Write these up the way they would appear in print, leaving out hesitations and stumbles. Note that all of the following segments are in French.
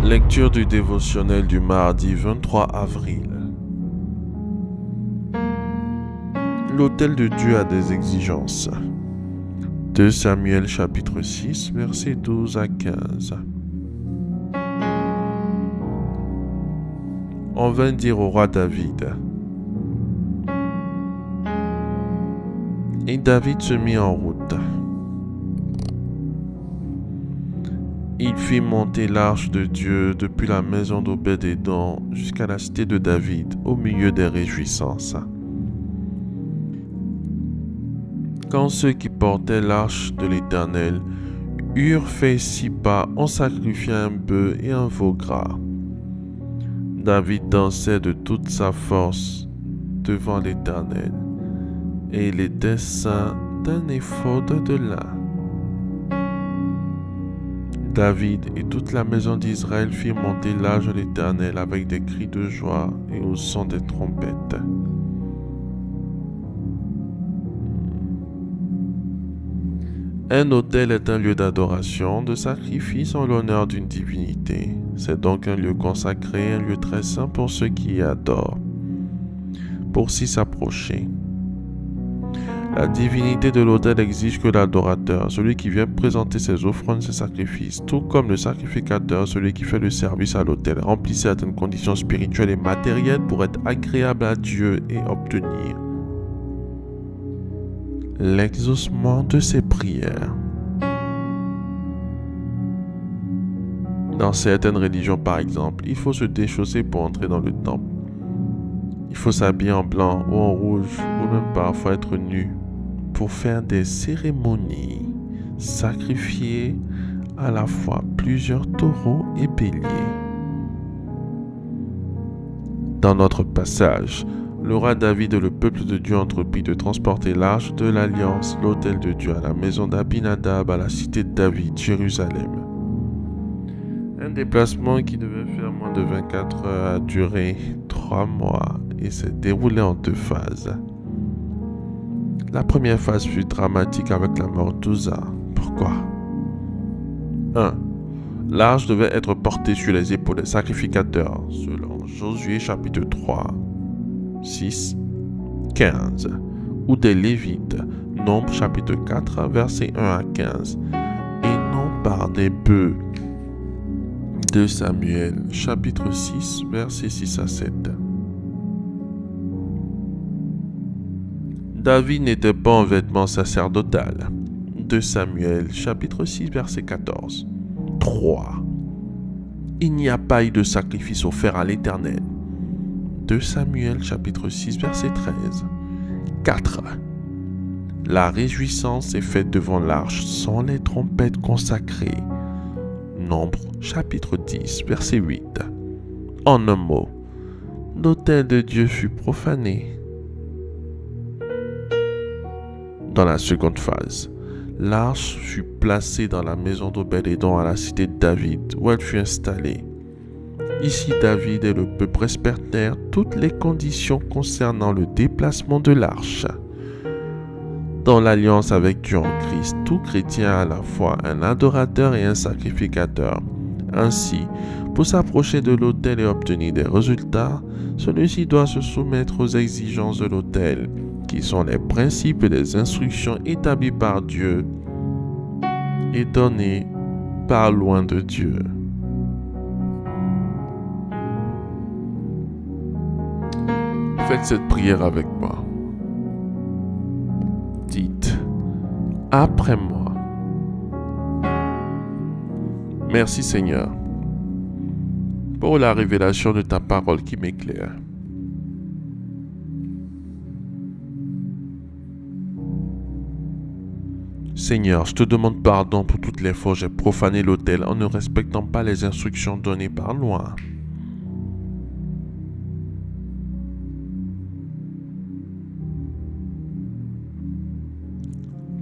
Lecture du dévotionnel du mardi 23 avril. L'autel de Dieu a des exigences. 2 Samuel chapitre 6 versets 12 à 15. On vint dire au roi David. Et David se mit en route. Il fit monter l'arche de Dieu depuis la maison d'Obed-Édom jusqu'à la cité de David, au milieu des réjouissances. Quand ceux qui portaient l'arche de l'Éternel eurent fait 6 pas, on sacrifia un bœuf et un veau gras. David dansait de toute sa force devant l'Éternel, et il était ceint d'un éphod de lin. David et toute la maison d'Israël firent monter l'arche de l'Éternel avec des cris de joie et au son des trompettes. Un autel est un lieu d'adoration, de sacrifice en l'honneur d'une divinité. C'est donc un lieu consacré, un lieu très saint pour ceux qui y adorent, pour s'y s'approcher. La divinité de l'autel exige que l'adorateur, celui qui vient présenter ses offrandes, ses sacrifices, tout comme le sacrificateur, celui qui fait le service à l'autel, remplisse certaines conditions spirituelles et matérielles pour être agréable à Dieu et obtenir l'exaucement de ses prières. Dans certaines religions, par exemple, il faut se déchausser pour entrer dans le temple. Il faut s'habiller en blanc ou en rouge, ou même parfois être nu, pour faire des cérémonies, sacrifier à la fois plusieurs taureaux et béliers. Dans notre passage, le roi David et le peuple de Dieu entreprit de transporter l'arche de l'Alliance, l'autel de Dieu, à la maison d'Abinadab, à la cité de David, Jérusalem. Un déplacement qui devait faire moins de 24 heures a duré 3 mois et s'est déroulé en 2 phases. La première phase fut dramatique avec la mort d'Uza. Pourquoi? 1. L'arche devait être portée sur les épaules des sacrificateurs, selon Josué chapitre 3, 6, 15, ou des Lévites, Nombre chapitre 4, versets 1 à 15, et non par des bœufs. 2 Samuel chapitre 6, versets 6 à 7. David n'était pas en vêtements sacerdotal. 2 Samuel chapitre 6, verset 14. 3. Il n'y a pas eu de sacrifice offert à l'Éternel. 2 Samuel chapitre 6, verset 13. 4. La réjouissance est faite devant l'arche sans les trompettes consacrées. Nombre chapitre 10, verset 8. En un mot, l'autel de Dieu fut profané. Dans la seconde phase, l'arche fut placée dans la maison d'Obed-Édom à la cité de David, où elle fut installée. Ici, David et le peuple respectèrent toutes les conditions concernant le déplacement de l'arche. Dans l'alliance avec Dieu en Christ, tout chrétien a à la fois un adorateur et un sacrificateur. Ainsi, pour s'approcher de l'autel et obtenir des résultats, celui-ci doit se soumettre aux exigences de l'autel, qui sont les principes et les instructions établis par Dieu et donnés par loin de Dieu. Faites cette prière avec moi. Dites, après moi. Merci Seigneur pour la révélation de ta parole qui m'éclaire. Seigneur, je te demande pardon pour toutes les fois où j'ai profané l'autel en ne respectant pas les instructions données par loin.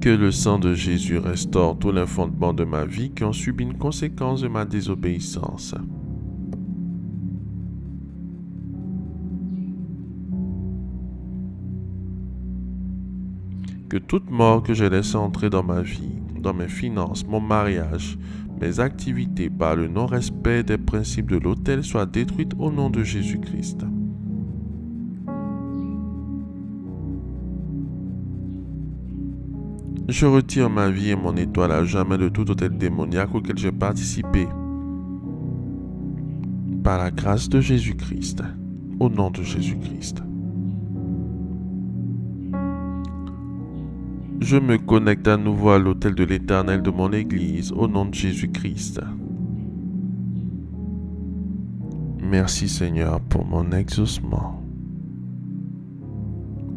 Que le sang de Jésus restaure tous les fondements de ma vie qui ont subi une conséquence de ma désobéissance. Que toute mort que j'ai laissée entrer dans ma vie, dans mes finances, mon mariage, mes activités par le non-respect des principes de l'autel soient détruites au nom de Jésus-Christ. Je retire ma vie et mon étoile à jamais de tout autel démoniaque auquel j'ai participé. Par la grâce de Jésus-Christ, au nom de Jésus-Christ. Je me connecte à nouveau à l'autel de l'Éternel de mon Église, au nom de Jésus-Christ. Merci Seigneur pour mon exaucement.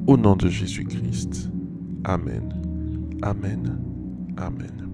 Au nom de Jésus-Christ. Amen. Amen. Amen.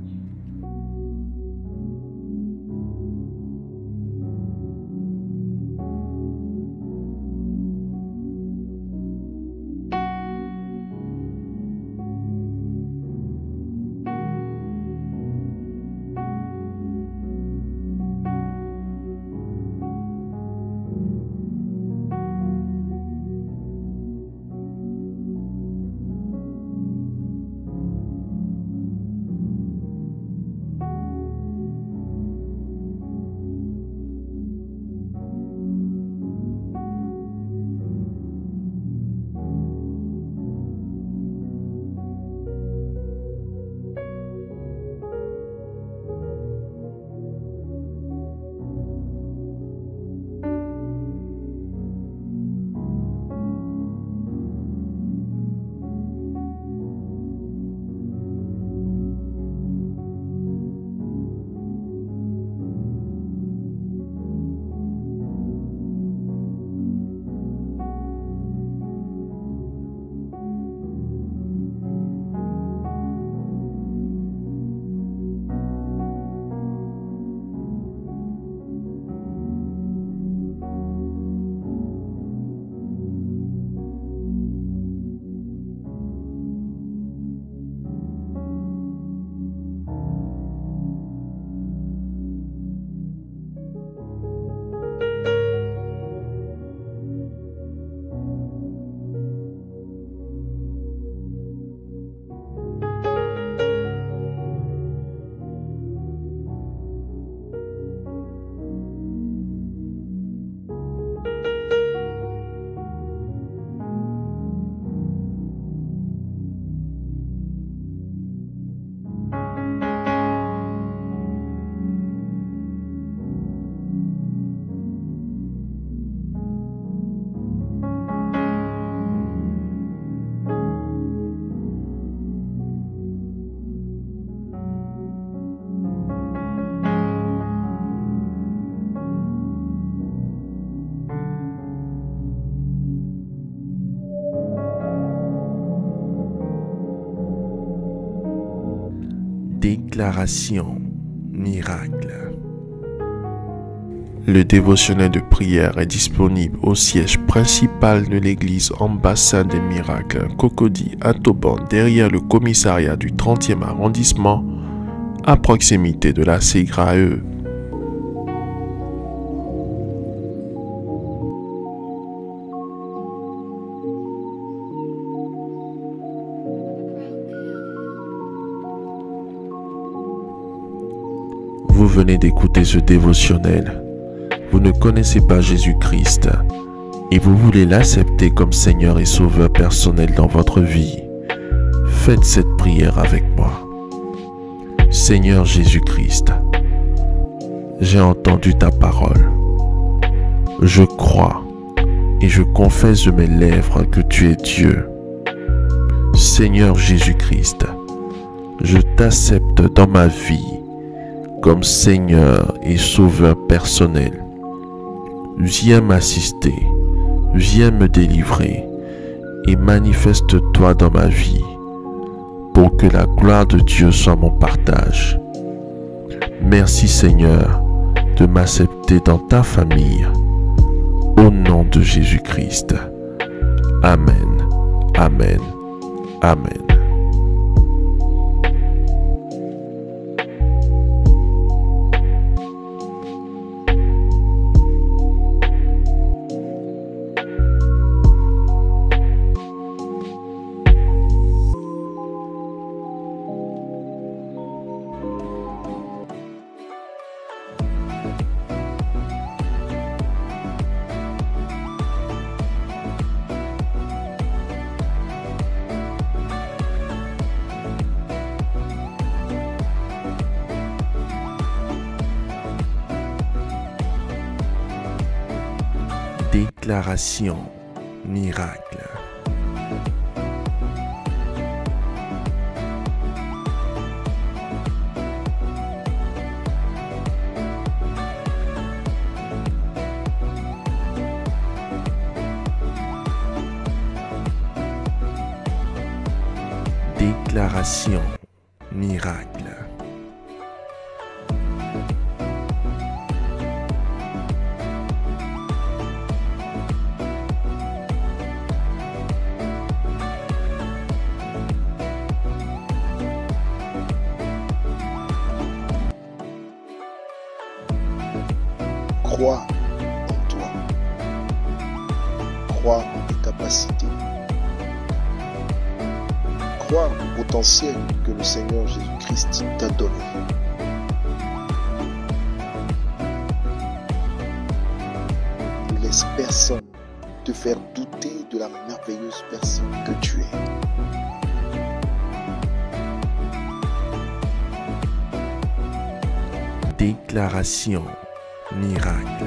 Déclaration miracle. Le dévotionnel de prière est disponible au siège principal de l'église Ambassade des Miracles, Cocody à Toban, derrière le commissariat du 30e arrondissement, à proximité de la CGRAE. Vous venez d'écouter ce dévotionnel. Vous ne connaissez pas Jésus-Christ et vous voulez l'accepter comme Seigneur et Sauveur personnel dans votre vie. Faites cette prière avec moi. Seigneur Jésus-Christ, j'ai entendu ta parole. Je crois et je confesse de mes lèvres que tu es Dieu. Seigneur Jésus-Christ, je t'accepte dans ma vie comme Seigneur et Sauveur personnel. Viens m'assister, viens me délivrer et manifeste-toi dans ma vie pour que la gloire de Dieu soit mon partage. Merci Seigneur de m'accepter dans ta famille. Au nom de Jésus-Christ. Amen. Amen. Amen. Déclaration miracle. Déclaration miracle. Crois en toi. Crois en tes capacités. Crois au potentiel que le Seigneur Jésus-Christ t'a donné. Ne laisse personne te faire douter de la merveilleuse personne que tu es. Déclaration miracle.